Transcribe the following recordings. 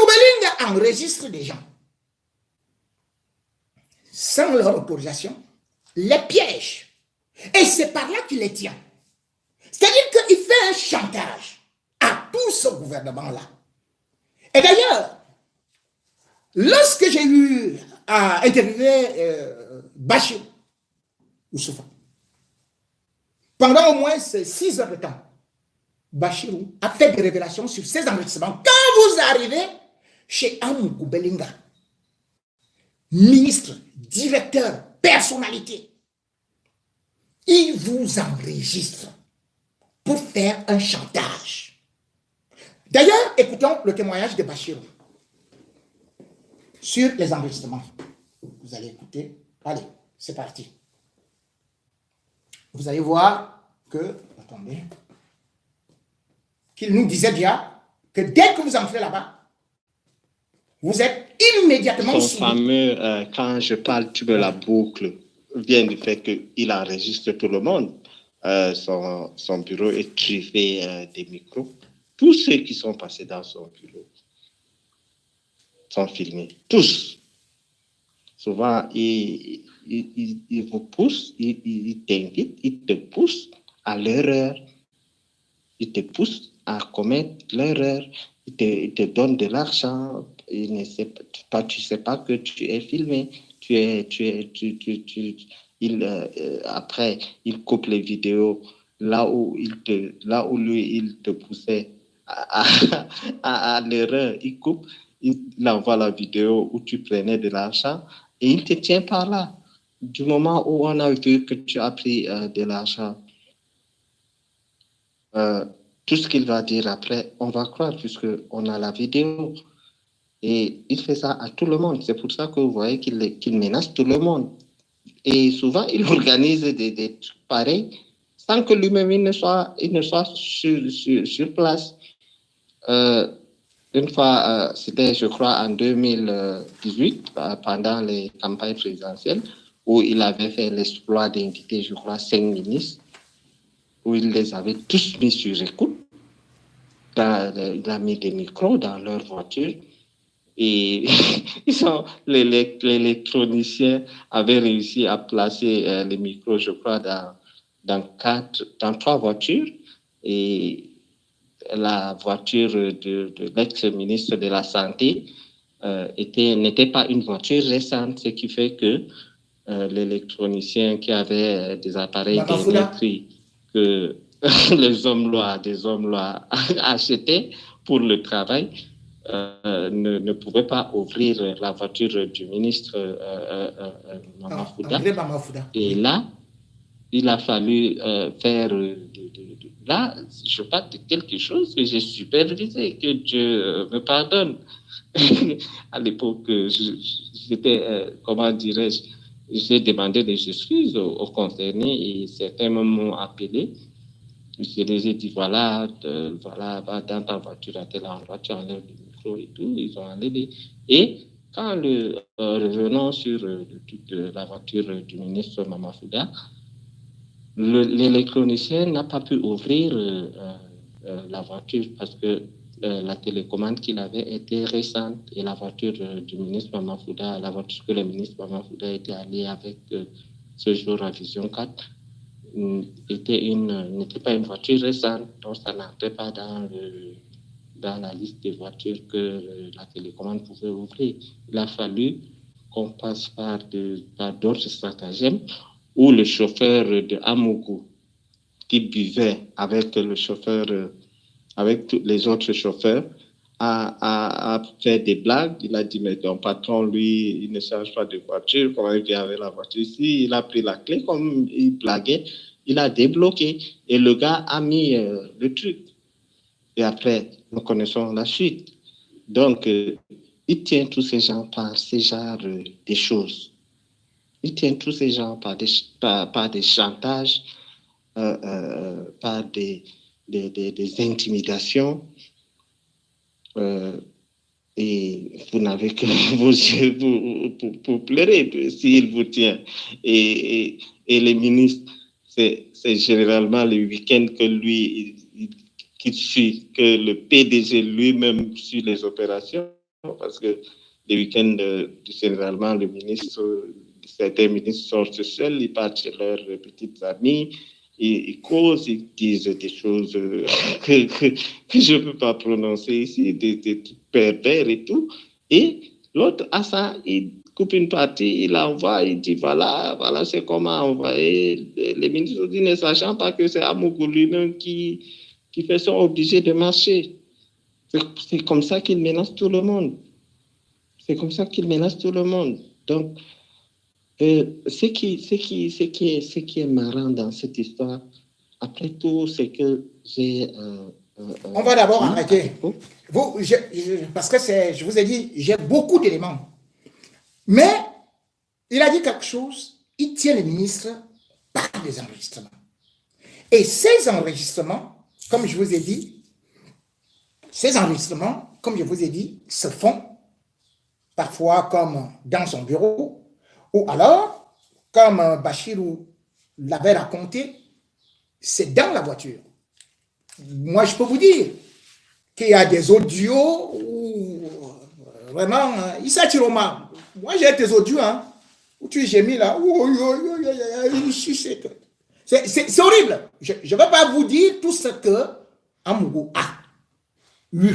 Koubelinga enregistre des gens sans leur autorisation, les piège. Et c'est par là qu'il les tient. C'est-à-dire qu'il fait un chantage à tout ce gouvernement-là. Et d'ailleurs, lorsque j'ai eu à interviewer Bachir Oussoufa, pendant au moins 6 heures de temps, Bachirou a fait des révélations sur ses enrichissements. Quand vous arrivez chez Amoukou Belinga, ministre, directeur, personnalité, il vous enregistre pour faire un chantage. D'ailleurs, écoutons le témoignage de Bachirou sur les enregistrements. Vous allez écouter. Allez, c'est parti. Vous allez voir que, attendez, qu'il nous disait déjà que dès que vous entrez là-bas, vous êtes immédiatement Son fameux, quand je parle, tu veux la boucle, vient du fait qu'il enregistre tout le monde. Son bureau est truffé des micros. Tous ceux qui sont passés dans son bureau sont filmés. Tous. Souvent, il vous pousse, il t'invite, il te pousse à l'erreur. Il te pousse à commettre l'erreur. Il te donne de l'argent. Tu ne sais pas que tu es filmé. Après, il coupe les vidéos là où lui, il te poussait à l'erreur. Il coupe, il envoie la vidéo où tu prenais de l'argent et il te tient par là. Du moment où on a vu que tu as pris de l'argent, tout ce qu'il va dire après, on va croire puisqu'on a la vidéo. Et il fait ça à tout le monde. C'est pour ça que vous voyez qu'il menace tout le monde. Et souvent, il organise des trucs pareils sans que lui-même il ne soit sur place. Une fois, c'était, je crois, en 2018, pendant les campagnes présidentielles, où il avait fait l'exploit d'inviter, je crois, 5 ministres, où il les avait tous mis sur écoute. Il a mis des micros dans leur voiture. Et l'électronicien avait réussi à placer les micros, je crois, dans 3 voitures. Et la voiture de l'ex-ministre de la Santé n'était pas une voiture récente, ce qui fait que l'électronicien qui avait des appareils électriques que des hommes lois achetaient pour le travail, ne pouvait pas ouvrir la voiture du ministre Mamafouda. Et là, il a fallu faire... là, je parle de quelque chose que j'ai supervisé, que Dieu me pardonne. À l'époque, j'étais, comment dirais-je, j'ai demandé des excuses aux concernés et certains m'ont appelé. Je les ai dit, voilà, va dans ta voiture à tel endroit, tu enlèves le micro et tout. Ils ont enlevé. Et quand revenons sur la voiture du ministre Mamafouda, l'électronicien n'a pas pu ouvrir la voiture parce que la télécommande qu'il avait était récente et la voiture du ministre Mamafouda, la voiture que le ministre Mamafouda était allé avec ce jour à Vision 4, n'était pas une voiture récente, donc ça n'entrait pas dans la liste des voitures que la télécommande pouvait ouvrir. Il a fallu qu'on passe par d'autres stratagèmes où le chauffeur de Amougou qui buvait avec le chauffeur, avec tous les autres chauffeurs, a fait des blagues. Il a dit, mais ton patron, lui, il ne change pas de voiture. Comment il vient avec la voiture ici? Il a pris la clé, comme il blaguait. Il a débloqué. Et le gars a mis le truc. Et après, nous connaissons la suite. Donc, il tient tous ces gens par ces genres de choses. Il tient tous ces gens par des chantages, par des intimidations. Et vous n'avez que vos yeux pour pleurer s'il vous tient. Et les ministres, c'est généralement le week-end que lui, qu'il suit, que le PDG lui-même suit les opérations. parce que les week-ends, généralement, certains ministres sortent seuls, ils partent chez leurs petites amies, et ils causent, ils disent des choses que je ne peux pas prononcer ici, des trucs pervers et tout. Et l'autre, à ça, il coupe une partie, il l'envoie, il dit voilà, c'est comment envoyer. Les ministres disent, ne sachant pas que c'est Amougou lui-même qui fait sont obligés de marcher. C'est comme ça qu'il menace tout le monde. C'est comme ça qu'il menace tout le monde. Donc, ce qui est marrant dans cette histoire, après tout, c'est que j'ai... On va d'abord arrêter. Parce que je vous ai dit, j'ai beaucoup d'éléments. Mais il a dit quelque chose, il tient les ministres par des enregistrements. Et ces enregistrements, comme je vous ai dit, se font parfois comme dans son bureau, ou alors, comme Bachirou l'avait raconté, c'est dans la voiture. Moi, je peux vous dire qu'il y a des audios où vraiment, Issa-Chiroma, moi j'ai tes audios, hein, où tu gémis là, c'est horrible. Je ne vais pas vous dire tout ce que Amougou a eu.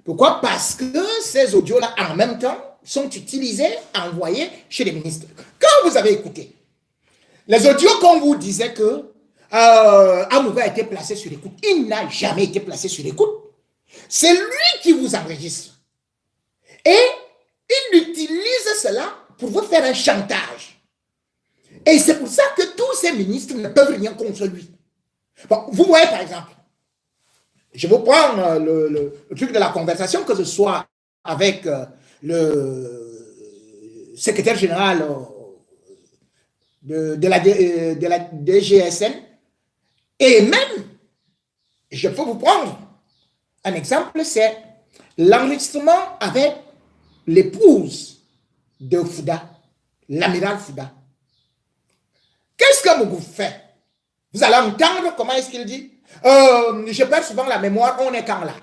Pourquoi? Parce que ces audios-là, en même temps, sont utilisés, envoyés chez les ministres. Quand vous avez écouté, les audios qu'on vous disait que Amougou a été placé sur écoute, il n'a jamais été placé sur écoute. C'est lui qui vous enregistre. Et il utilise cela pour vous faire un chantage. Et c'est pour ça que tous ces ministres ne peuvent rien contre lui. Bon, vous voyez par exemple, je vous prends le truc de la conversation, que ce soit avec le secrétaire général de la DGSN, et même, je peux vous prendre un exemple, c'est l'enregistrement avec l'épouse de Fouda, l'amiral Fouda. Qu'est-ce que Mougou fait? Vous allez entendre comment est-ce qu'il dit. Je perds souvent la mémoire, on est quand là.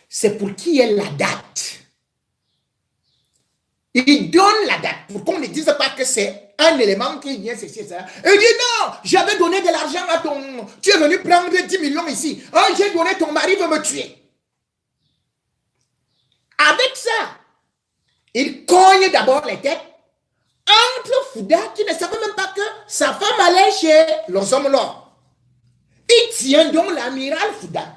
C'est pour qui est la date. Il donne la date pour qu'on ne dise pas que c'est un élément qui vient, c'est ça. Et il dit non, j'avais donné de l'argent à ton... Tu es venu prendre 10 millions ici. Oh, j'ai donné, ton mari veut me tuer. Avec ça, il cogne d'abord les têtes entre Fouda, qui ne savait même pas que sa femme allait chez los hommes là. Il tient donc l'amiral Fouda